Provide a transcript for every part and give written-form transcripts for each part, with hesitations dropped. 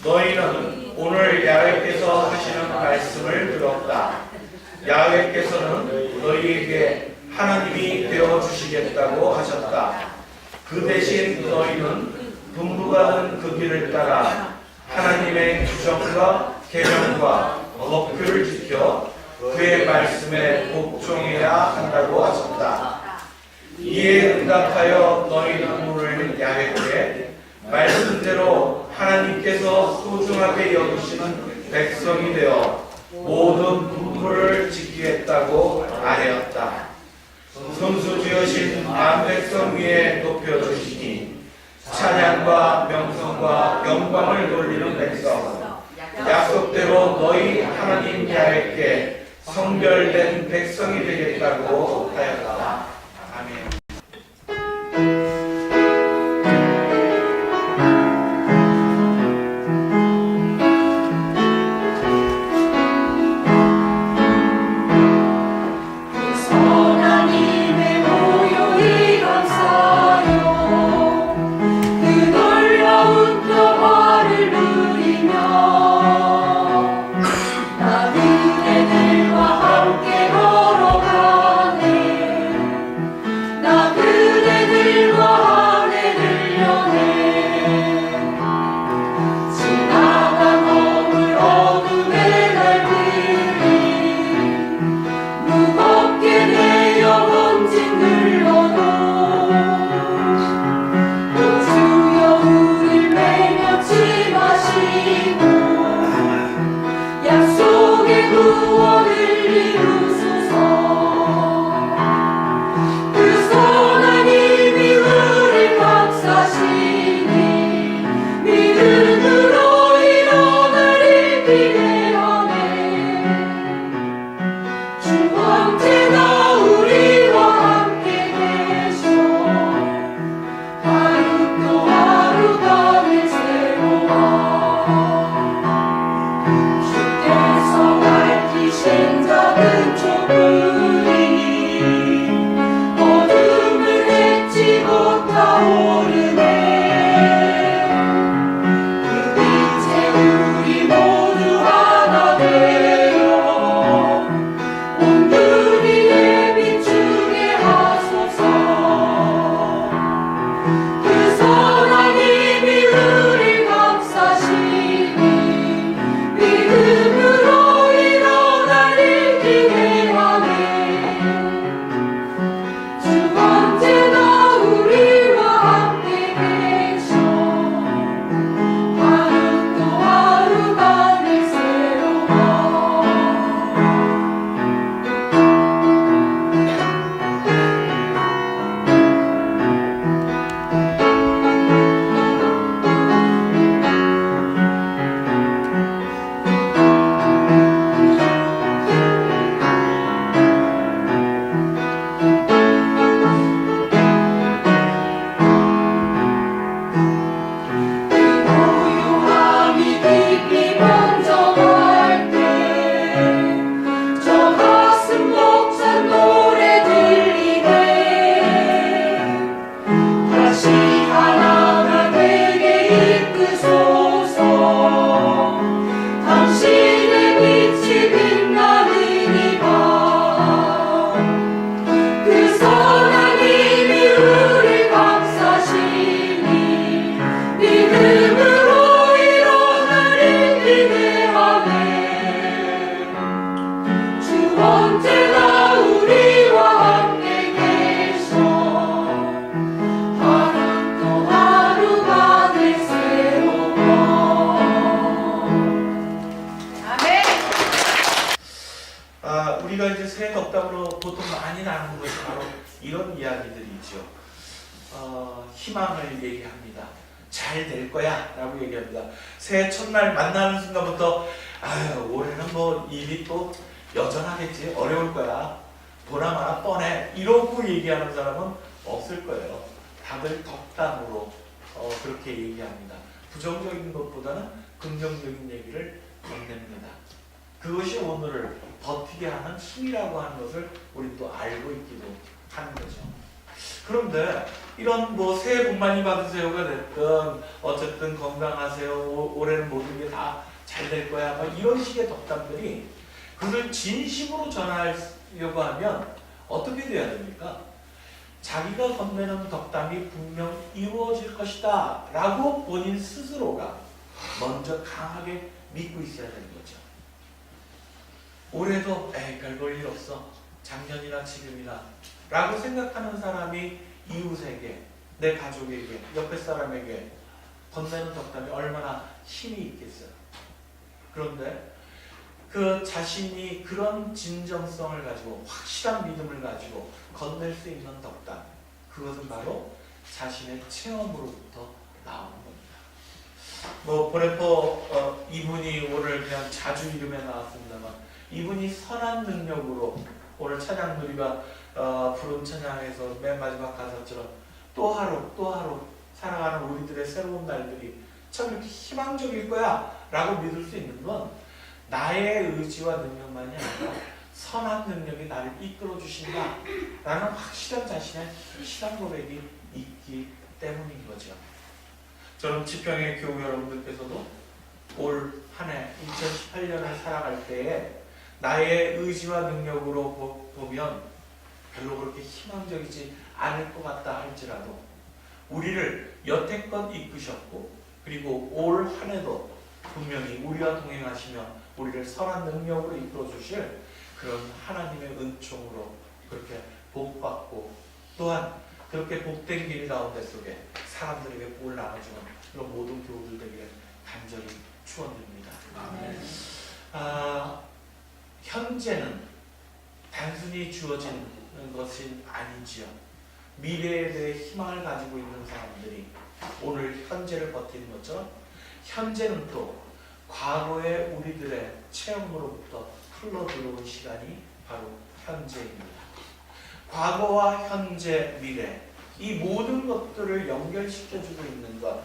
너희는 오늘 야훼께서 하시는 말씀을 들었다. 야훼께서는 너희에게 하나님이 되어주시겠다고 하셨다. 그 대신 너희는 분부받은 그 길을 따라 하나님의 규정과 계명과 법규를 지켜 그의 말씀에 복종해야 한다고 하셨다. 이에 응답하여 너희는 오늘 야훼께 말씀대로 하나님께서 소중하게 여기시는 백성이 되어 모든 분부를 지키겠다고 아뢰었다. 성수지으신 만백성 위에 높여주시니 찬양과 명성과 영광을 돌리는 백성, 약속대로 너희 하나님 야훼께 성별된 백성이 되겠다고 하였다. 아멘. 우리가 이제 새해 덕담으로 보통 많이 나누는 것이 바로 이런 이야기들이죠. 희망을 얘기합니다. 잘 될 거야 라고 얘기합니다. 새해 첫날 만나는 순간부터 아유 올해는 뭐 일이 또 여전하겠지, 어려울 거야, 보나마나 뻔해, 이러고 얘기하는 사람은 없을 거예요. 다들 덕담으로 그렇게 얘기합니다. 부정적인 것보다는 긍정적인 얘기를 건넵니다. 그것이 오늘을 버티게 하는 힘이라고 하는 것을 우리 또 알고 있기도 하는 거죠. 그런데 이런 뭐 새해 복 많이 받으세요가 됐든 어쨌든 건강하세요, 올해는 모든 게 다 잘 될 거야, 막 이런 식의 덕담들이 그걸 진심으로 전하려고 하면 어떻게 돼야 됩니까? 자기가 건네는 덕담이 분명 이루어질 것이다 라고 본인 스스로가 먼저 강하게 믿고 있어야 되는 거죠. 올해도 별볼 일 없어, 작년이나 지금이나 라고 생각하는 사람이 이웃에게, 내 가족에게, 옆에 사람에게 건네는 덕담이 얼마나 힘이 있겠어요. 그런데 그 자신이 그런 진정성을 가지고 확실한 믿음을 가지고 건넬 수 있는 덕담, 그것은 바로 자신의 체험으로부터 나오는 겁니다. 뭐 보네포 이분이 오늘 그냥 자주 이름에 나왔습니다만, 이분이 선한 능력으로 오늘 찬양 누리가 부른 찬양에서 맨 마지막 가사처럼 또 하루 또 하루 살아가는 우리들의 새로운 날들이 참 이렇게 희망적일 거야 라고 믿을 수 있는 건 나의 의지와 능력만이 아니라 선한 능력이 나를 이끌어 주신다 라는 확실한 자신의 신앙 고백이 있기 때문인 거죠. 저는 지평의 교우 여러분들께서도 올 한 해 2018년을 살아갈 때에 나의 의지와 능력으로 보면 별로 그렇게 희망적이지 않을 것 같다 할지라도 우리를 여태껏 이끄셨고, 그리고 올 한 해도 분명히 우리와 동행하시며 우리를 선한 능력으로 이끌어 주실 그런 하나님의 은총으로 그렇게 복받고, 또한 그렇게 복된 길 가운데 속에 사람들에게 복을 나눠주는 그런 모든 교우들에게 간절히 축원드립니다. 현재는 단순히 주어진 것이 아니지요. 미래에 대해 희망을 가지고 있는 사람들이 오늘 현재를 버티는 것처럼, 현재는 또 과거의 우리들의 체험으로부터 흘러들어온 시간이 바로 현재입니다. 과거와 현재, 미래, 이 모든 것들을 연결시켜주고 있는 것,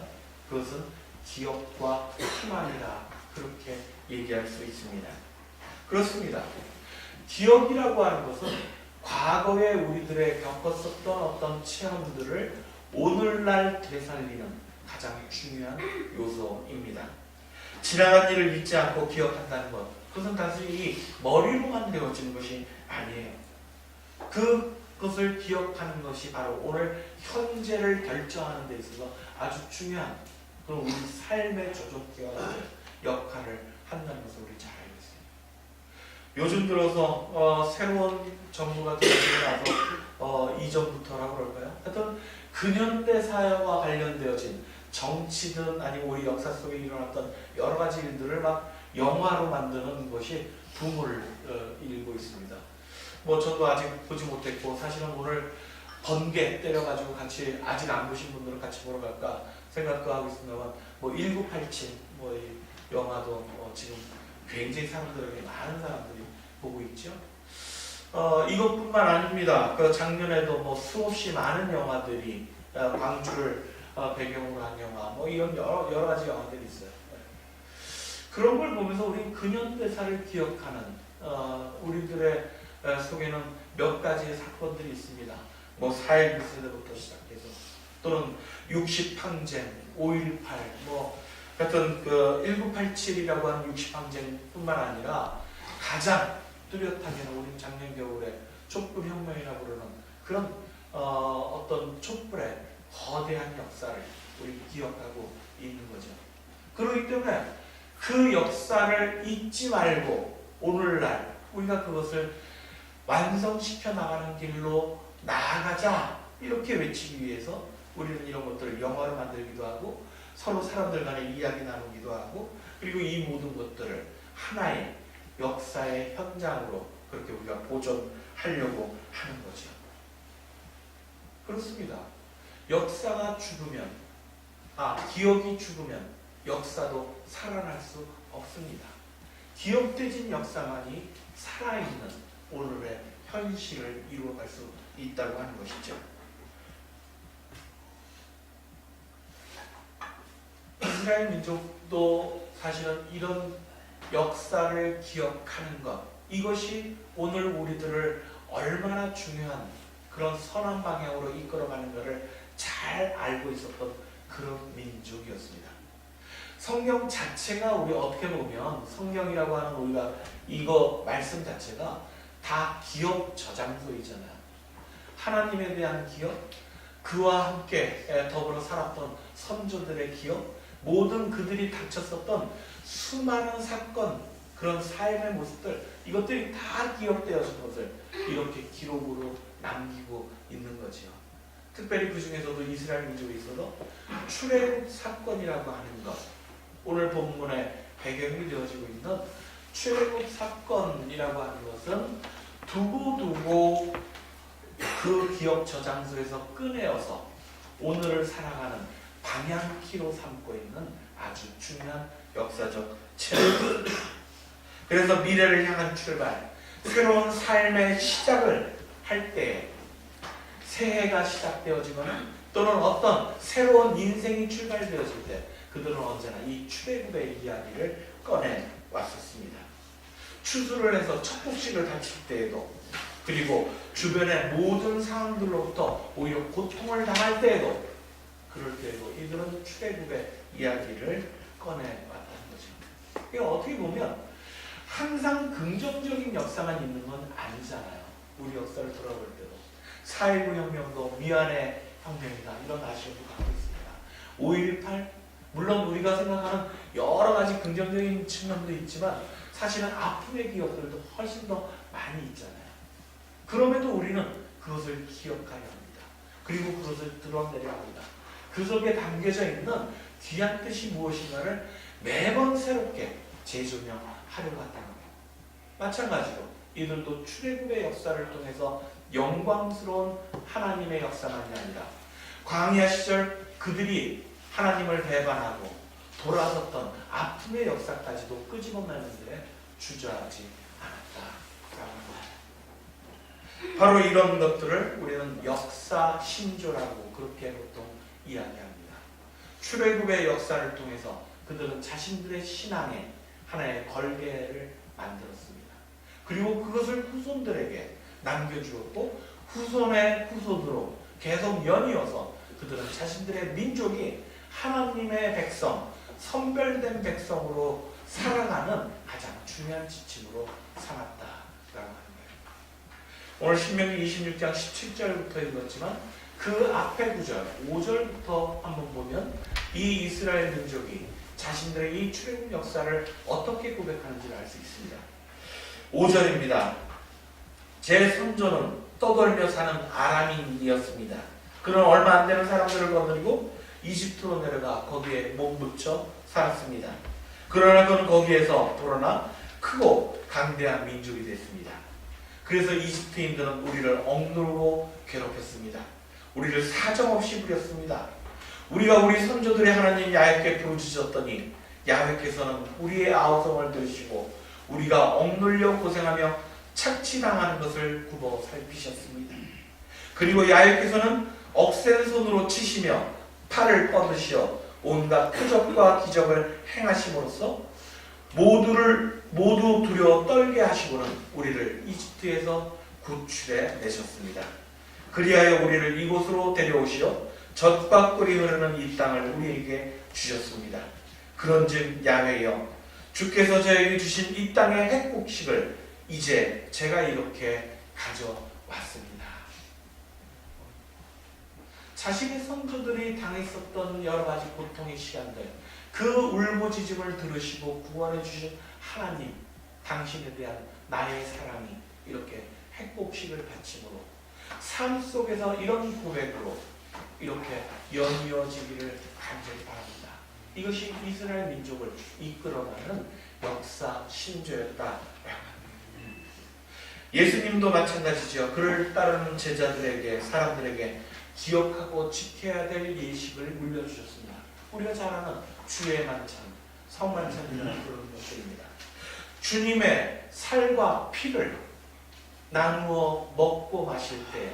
그것은 기억과 희망이라 그렇게 얘기할 수 있습니다. 그렇습니다. 기억이라고 하는 것은 과거에 우리들의 겪었었던 어떤 체험들을 오늘날 되살리는 가장 중요한 요소입니다. 지나간 일을 잊지 않고 기억한다는 것, 그것은 단순히 이 머리로만 되어지는 것이 아니에요. 그것을 기억하는 것이 바로 오늘 현재를 결정하는 데 있어서 아주 중요한 그런 우리 삶의 조종기와 역할을 한다는 것을 우리 잘 알고 있습니다. 요즘 들어서 새로운 정부가 들어오고 나서 이전부터라고 그럴까요? 하여튼 근현대 사회와 관련되어진 정치든 아니면 우리 역사 속에 일어났던 여러 가지 일들을 막 영화로 만드는 것이 붐을 일고 있습니다. 뭐 저도 아직 보지 못했고, 사실은 오늘 번개 때려가지고 같이 아직 안 보신 분들은 같이 보러 갈까 생각도 하고 있습니다만, 뭐 1987 뭐 이 영화도 지금 굉장히 사람들에게 많은 사람들이 보고 있죠. 이것뿐만 아닙니다. 그 작년에도 뭐 수없이 많은 영화들이 광주를 배경으로 한 영화, 뭐 이런 여러 가지 영화들이 있어요. 그런 걸 보면서 우리 근현대사를 기억하는 우리들의 속에는 몇 가지의 사건들이 있습니다. 뭐 4.19 세대부터 시작해서 또는 60항쟁, 5.18, 뭐 하여튼 그 1987이라고 하는 60항쟁뿐만 아니라 가장 뚜렷하게는 우리 작년 겨울에 촛불혁명이라고 그러는 그런 어떤 촛불의 거대한 역사를 우리 기억하고 있는 거죠. 그렇기 때문에 그 역사를 잊지 말고 오늘날 우리가 그것을 완성시켜 나가는 길로 나아가자, 이렇게 외치기 위해서 우리는 이런 것들을 영화로 만들기도 하고 서로 사람들 간에 이야기 나누기도 하고, 그리고 이 모든 것들을 하나의 역사의 현장으로 그렇게 우리가 보존하려고 하는 거죠. 그렇습니다. 역사가 죽으면, 기억이 죽으면 역사도 살아날 수 없습니다. 기억되진 역사만이 살아있는 오늘의 현실을 이루어갈 수 있다고 하는 것이죠. 이스라엘 민족도 사실은 이런 역사를 기억하는 것, 이것이 오늘 우리들을 얼마나 중요한 그런 선한 방향으로 이끌어가는 것을 잘 알고 있었던 그런 민족이었습니다. 성경 자체가 우리 어떻게 보면 성경이라고 하는 우리가 이거 말씀 자체가 다 기업 저장소이잖아요. 하나님에 대한 기업, 그와 함께 더불어 살았던 선조들의 기업, 모든 그들이 닥쳤었던 수많은 사건, 그런 삶의 모습들, 이것들이 다 기억되어진 것을 이렇게 기록으로 남기고 있는 거지요. 특별히 그 중에서도 이스라엘 민족에 있어서 출애굽 사건이라고 하는 것, 오늘 본문에 배경이 되어지고 있는 출애굽 사건이라고 하는 것은 두고두고 그 기억 저장소에서 꺼내어서 오늘을 살아가는 방향키로 삼고 있는 아주 중요한 역사적 체험입니다. 그래서 미래를 향한 출발, 새로운 삶의 시작을 할 때, 새해가 시작되어지거나 또는 어떤 새로운 인생이 출발되어질 때 그들은 언제나 이 출애굽의 이야기를 꺼내 왔었습니다. 추수를 해서 첫 곡식을 다칠 때에도, 그리고 주변의 모든 상황들로부터 오히려 고통을 당할 때에도, 그럴 때에도 이들은 출애굽의 이야기를 꺼내 왔다는 거죠. 이게 어떻게 보면 항상 긍정적인 역사만 있는 건 아니잖아요. 우리 역사를 돌아볼 때도 4.19 혁명도 미안의 혁명이다, 이런 아쉬움도 갖고 있습니다. 5.18 물론 우리가 생각하는 여러 가지 긍정적인 측면도 있지만 사실은 아픔의 기억들도 훨씬 더 많이 있잖아요. 그럼에도 우리는 그것을 기억하려 합니다. 그리고 그것을 드러내려 합니다. 그 속에 담겨져 있는 귀한 뜻이 무엇인가를 매번 새롭게 재조명하려고 한다는 거예요. 마찬가지로 이들도 출애굽의 역사를 통해서 영광스러운 하나님의 역사만이 아니라 광야 시절 그들이 하나님을 배반하고 돌아섰던 아픔의 역사까지도 끄집어내는데 주저하지 않았다라는 거예요. 바로 이런 것들을 우리는 역사 신조라고 그렇게 보통 이야기합니다. 출애굽의 역사를 통해서 그들은 자신들의 신앙에 하나의 걸개를 만들었습니다. 그리고 그것을 후손들에게 남겨주었고 후손의 후손으로 계속 연이어서 그들은 자신들의 민족이 하나님의 백성, 선별된 백성으로 살아가는 가장 중요한 지침으로 삼았다라고 하는 거예요. 오늘 신명기 26장 17절부터 읽었지만 그 앞에 구절 5절부터 한번 보면 이 이스라엘 민족이 자신들의 이 출애굽 역사를 어떻게 고백하는지를 알 수 있습니다. 5절입니다. 제 선조는 떠돌며 사는 아람인이었습니다. 그는 얼마 안 되는 사람들을 거느리고 이집트로 내려가 거기에 몸붙여 살았습니다. 그러나 그는 거기에서 불어나 크고 강대한 민족이 됐습니다. 그래서 이집트인들은 우리를 억누르고 괴롭혔습니다. 우리를 사정없이 부렸습니다. 우리가 우리 선조들의 하나님 야훼께 부르짖었더니 야훼께서는 우리의 아우성을 들으시고 우리가 억눌려 고생하며 착취당하는 것을 굽어 살피셨습니다. 그리고 야훼께서는 억센 손으로 치시며 팔을 뻗으시어 온갖 표적과 기적을 행하심으로써 모두 두려워 떨게 하시고는 우리를 이집트에서 구출해 내셨습니다. 그리하여 우리를 이곳으로 데려오시어 젖과 꿀이 흐르는 이 땅을 우리에게 주셨습니다. 그런즉 야훼여 주께서 저에게 주신 이 땅의 핵곡식을 이제 제가 이렇게 가져왔습니다. 자신의 선조들이 당했었던 여러 가지 고통의 시간들, 그 울부짖음을 들으시고 구원해 주신 하나님, 당신에 대한 나의 사랑이 이렇게 핵곡식을 바침으로 삶 속에서 이런 고백으로 이렇게 연이어지기를 간절히 바랍니다. 이것이 이스라엘 민족을 이끌어가는 역사 신조였다. 예수님도 마찬가지죠. 그를 따르는 제자들에게, 사람들에게 기억하고 지켜야 될 예식을 물려주셨습니다. 우리가 잘 아는 주의 만찬, 성만찬이라는 그런 것들입니다. 주님의 살과 피를 나누어 먹고 마실 때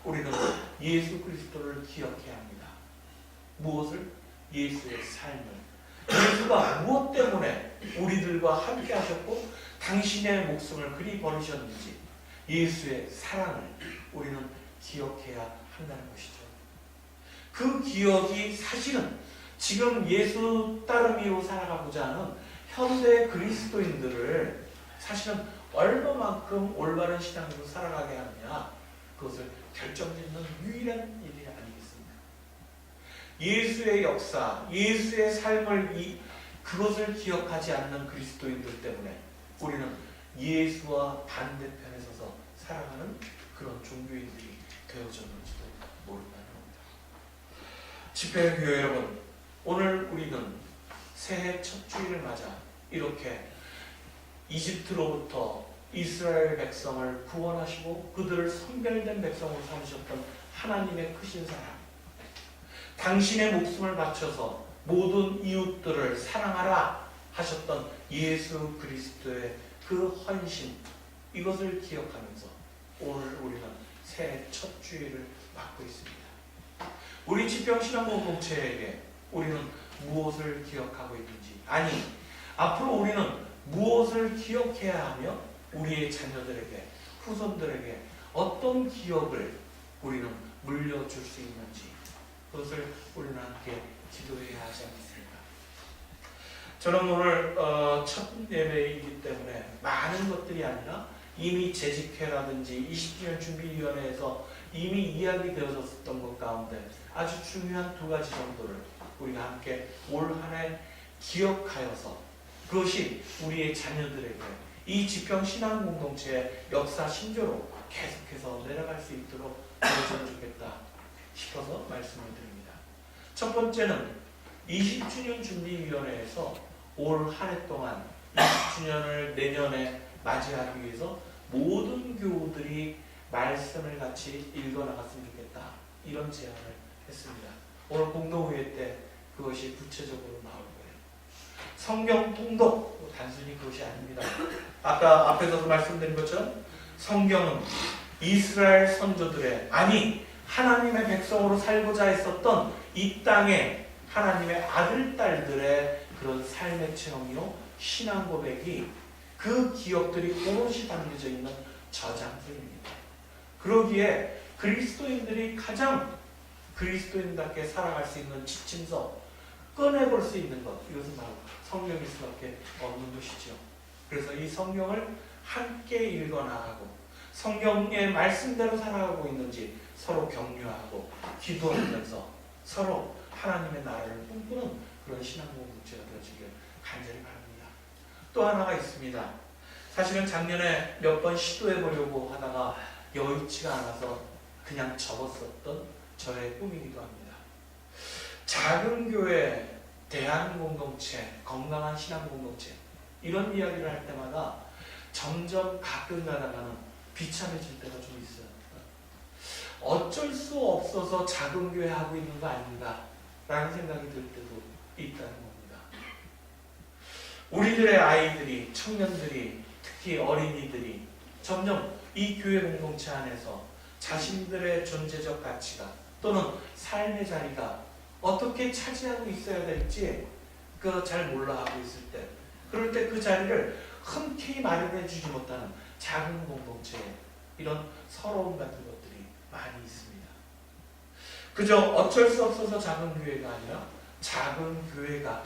우리는 예수 그리스도를 기억해야 합니다. 무엇을? 예수의 삶을. 예수가 무엇 때문에 우리들과 함께 하셨고 당신의 목숨을 그리 버리셨는지 예수의 사랑을 우리는 기억해야 한다는 것이죠. 그 기억이 사실은 지금 예수 따르미로 살아가고자 하는 현대 그리스도인들을 사실은 얼마만큼 올바른 신앙으로 살아가게 하느냐, 그것을 결정짓는 유일한 일이 아니겠습니까? 예수의 역사, 예수의 삶을 그것을 기억하지 않는 그리스도인들 때문에 우리는 예수와 반대편에 서서 살아가는 그런 종교인들이 되어졌는지도 모른다는 겁니다. 집회교회 여러분, 오늘 우리는 새해 첫 주일을 맞아 이렇게 이집트로부터 이스라엘 백성을 구원하시고 그들을 선별된 백성으로 삼으셨던 하나님의 크신 사랑, 당신의 목숨을 바쳐서 모든 이웃들을 사랑하라 하셨던 예수 그리스도의 그 헌신, 이것을 기억하면서 오늘 우리는 새해 첫 주일을 맞고 있습니다. 우리 지평신앙공동체에게 우리는 무엇을 기억하고 있는지, 아니 앞으로 우리는 무엇을 기억해야 하며 우리의 자녀들에게, 후손들에게 어떤 기억을 우리는 물려줄 수 있는지, 그것을 우리는 함께 기도해야 하지 않겠습니까? 저는 오늘 첫 예배이기 때문에 많은 것들이 아니라 이미 재직회라든지 20주년 준비위원회에서 이미 이야기되어졌던 것 가운데 아주 중요한 두 가지 정도를 우리가 함께 올 한 해 기억하여서 그것이 우리의 자녀들에게 이 지평신앙공동체의 역사 신조로 계속해서 내려갈 수 있도록 되어주면 좋겠다 싶어서 말씀을 드립니다. 첫 번째는 20주년 준비위원회에서 올 한 해 동안 20주년을 내년에 맞이하기 위해서 모든 교우들이 말씀을 같이 읽어나갔으면 좋겠다, 이런 제안을 했습니다. 오늘 공동회의 때 그것이 구체적으로 나올 거예요. 성경 통독, 단순히 그것이 아닙니다. 아까 앞에서도 말씀드린 것처럼 성경은 이스라엘 선조들의, 아니 하나님의 백성으로 살고자 했었던 이 땅에 하나님의 아들, 딸들의 그런 삶의 체험이요, 신앙 고백이, 그 기억들이 오롯이 담겨져 있는 저장소입니다. 그러기에 그리스도인들이 가장 그리스도인답게 살아갈 수 있는 지침서, 꺼내볼 수 있는 것, 이것은 바로 성경일 수밖에 없는 것이죠. 그래서 이 성경을 함께 읽어나가고 성경의 말씀대로 살아가고 있는지 서로 격려하고 기도하면서 서로 하나님의 나라를 꿈꾸는 그런 신앙공동체가 되어지길 간절히 바랍니다. 또 하나가 있습니다. 사실은 작년에 몇 번 시도해보려고 하다가 여의치가 않아서 그냥 접었었던 저의 꿈이기도 합니다. 작은 교회, 대한공동체, 건강한 신앙공동체, 이런 이야기를 할 때마다 점점 가끔 가다가는 비참해질 때가 좀 있어요. 어쩔 수 없어서 작은 교회 하고 있는 거 아닌가 라는 생각이 들 때도 있다는 겁니다. 우리들의 아이들이, 청년들이, 특히 어린이들이 점점 이 교회 공동체 안에서 자신들의 존재적 가치가 또는 삶의 자리가 어떻게 차지하고 있어야 될지 잘 몰라하고 있을 때, 그럴 때 그 자리를 흔쾌히 마련해 주지 못하는 작은 공동체에 이런 서러움 같은 것들이 많이 있습니다. 그저 어쩔 수 없어서 작은 교회가 아니라 작은 교회가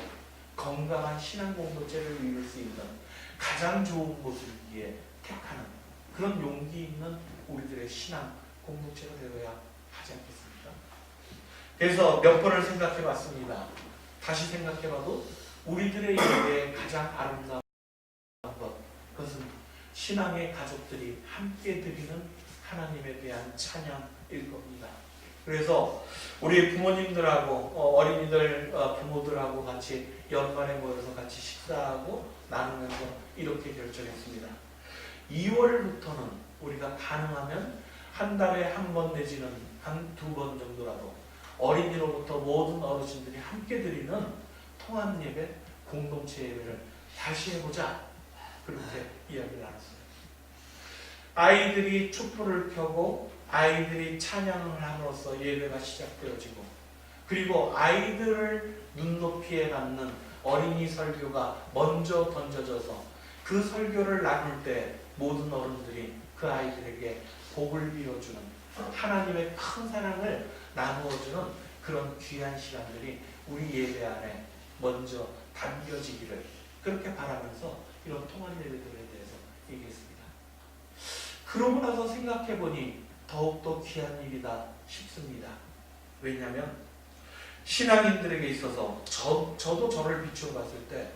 건강한 신앙 공동체를 이룰 수 있는 가장 좋은 곳을 위해 택하는 그런 용기 있는 우리들의 신앙 공동체가 되어야 하지 않겠습니까? 그래서 몇 번을 생각해 봤습니다. 다시 생각해 봐도 우리들의 일에 가장 아름다운 것, 그것은 신앙의 가족들이 함께 드리는 하나님에 대한 찬양일 겁니다. 그래서 우리 부모님들하고 어린이들 부모들하고 같이 연말에 모여서 같이 식사하고 나누면서 이렇게 결정했습니다. 2월부터는 우리가 가능하면 한 달에 한 번 내지는 한 두 번 정도라도 어린이로부터 모든 어르신들이 함께 드리는 통합 예배, 공동체 예배를 다시 해보자, 그렇게 이야기를 나눴어요. 아이들이 촛불을 켜고 아이들이 찬양을 함으로써 예배가 시작되어지고, 그리고 아이들을 눈높이에 받는 어린이 설교가 먼저 던져져서 그 설교를 나눌 때 모든 어른들이 그 아이들에게 복을 빌어주는 하나님의 큰 사랑을 나누어주는 그런 귀한 시간들이 우리 예배 안에 먼저 담겨지기를 그렇게 바라면서 이런 통합 예배들에 대해서 얘기했습니다. 그러고 나서 생각해보니 더욱더 귀한 일이다 싶습니다. 왜냐하면 신앙인들에게 있어서 저도 저를 비추어 봤을 때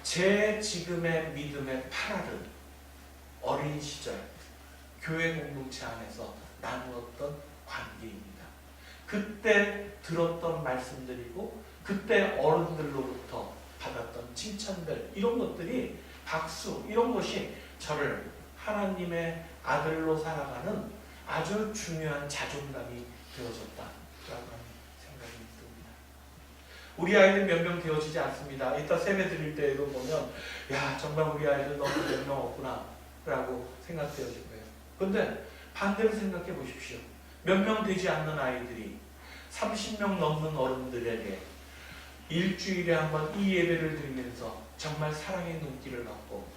제 지금의 믿음의 파라를 어린 시절 교회 공동체 안에서 나누었던 관계입니다. 그때 들었던 말씀들이고 그때 어른들로부터 받았던 칭찬들 이런 것들이 박수 이런 것이 저를 하나님의 아들로 살아가는 아주 중요한 자존감이 되어졌다라고 하는 생각이 듭니다. 우리 아이들 몇 명 되어지지 않습니다. 이따 세배 드릴 때에도 보면 야 정말 우리 아이들 너무 몇 명 없구나 라고 생각되어질 거예요. 그런데 반대로 생각해 보십시오. 몇 명 되지 않는 아이들이 30명 넘는 어른들에게 일주일에 한 번 이 예배를 드리면서 정말 사랑의 눈길을 받고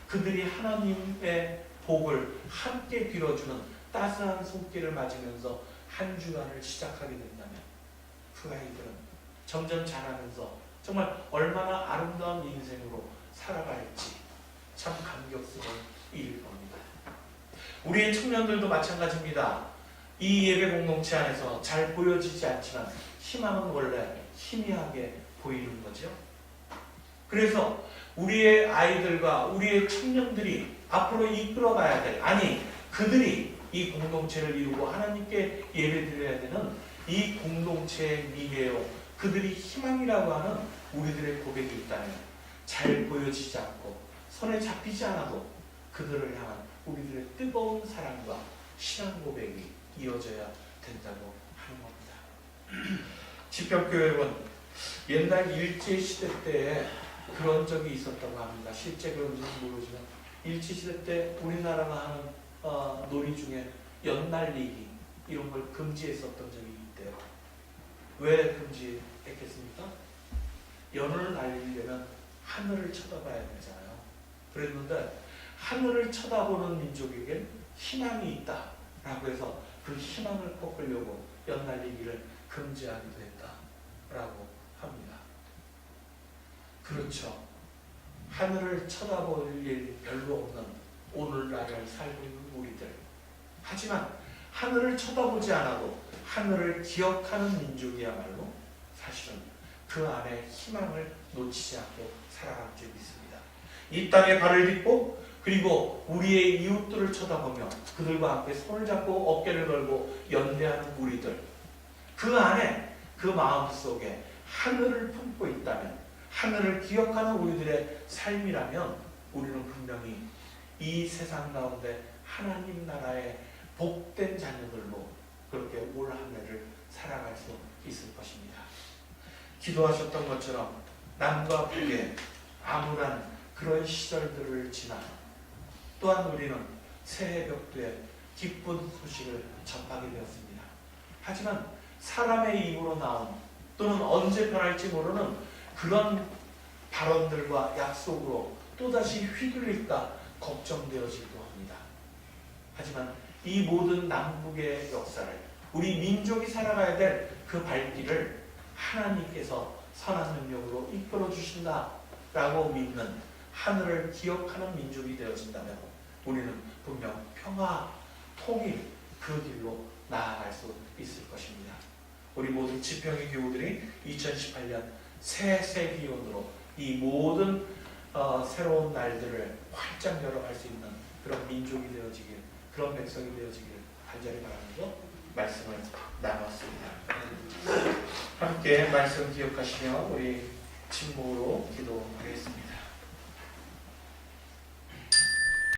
그들이 하나님의 복을 함께 빌어주는 따스한 손길을 맞으면서 한 주간을 시작하게 된다면 그 아이들은 점점 자라면서 정말 얼마나 아름다운 인생으로 살아갈지 참 감격스러운 일일 겁니다. 우리의 청년들도 마찬가지입니다. 이 예배 공동체 안에서 잘 보여지지 않지만 희망은 원래 희미하게 보이는 거죠. 그래서 우리의 아이들과 우리의 청년들이 앞으로 이끌어가야 될, 아니 그들이 이 공동체를 이루고 하나님께 예배드려야 되는 이 공동체의 미래요. 그들이 희망이라고 하는 우리들의 고백이 있다면 잘 보여지지 않고 손에 잡히지 않아도 그들을 향한 우리들의 뜨거운 사랑과 신앙 고백이 이어져야 된다고 하는 겁니다. 집합교회 여러분, 옛날 일제시대 때에 그런 적이 있었다고 합니다. 실제 그런지는 모르지만 일제시대 때 우리나라가 하는 놀이 중에 연날리기 이런 걸 금지했었던 적이 있대요. 왜 금지했겠습니까? 연을 날리려면 하늘을 쳐다봐야 되잖아요. 그랬는데 하늘을 쳐다보는 민족에겐 희망이 있다라고 해서 그 희망을 꺾으려고 연날리기를 금지하기도 했다라고 합니다. 그렇죠. 하늘을 쳐다볼 일 별로 없는 오늘날을 살고 있는 우리들. 하지만 하늘을 쳐다보지 않아도 하늘을 기억하는 민족이야말로 사실은 그 안에 희망을 놓치지 않고 살아갈 줄 믿습니다. 이 땅에 발을 딛고 그리고 우리의 이웃들을 쳐다보며 그들과 함께 손을 잡고 어깨를 걸고 연대하는 우리들, 그 안에 그 마음속에 하늘을 품고 있다면, 하늘을 기억하는 우리들의 삶이라면 우리는 분명히 이 세상 가운데 하나님 나라의 복된 자녀들로 그렇게 올 한 해를 살아갈 수 있을 것입니다. 기도하셨던 것처럼 남과 북의 암울한 그런 시절들을 지나 또한 우리는 새해 벽두에 기쁜 소식을 접하게 되었습니다. 하지만 사람의 입으로 나온 또는 언제 변할지 모르는 그런 발언들과 약속으로 또다시 휘둘릴까 걱정되어지기도 합니다. 하지만 이 모든 남북의 역사를 우리 민족이 살아가야 될 그 발길을 하나님께서 선한 능력으로 이끌어 주신다라고 믿는 하늘을 기억하는 민족이 되어진다면 우리는 분명 평화, 통일 그 길로 나아갈 수 있을 것입니다. 우리 모든 지평의 교우들이 2018년 새 기원으로 이 모든 새로운 날들을 활짝 열어갈 수 있는 그런 민족이 되어지길, 그런 백성이 되어지길 간절히 바라면서 말씀을 나눴습니다. 함께 말씀 기억하시며 우리 침묵으로 기도하겠습니다.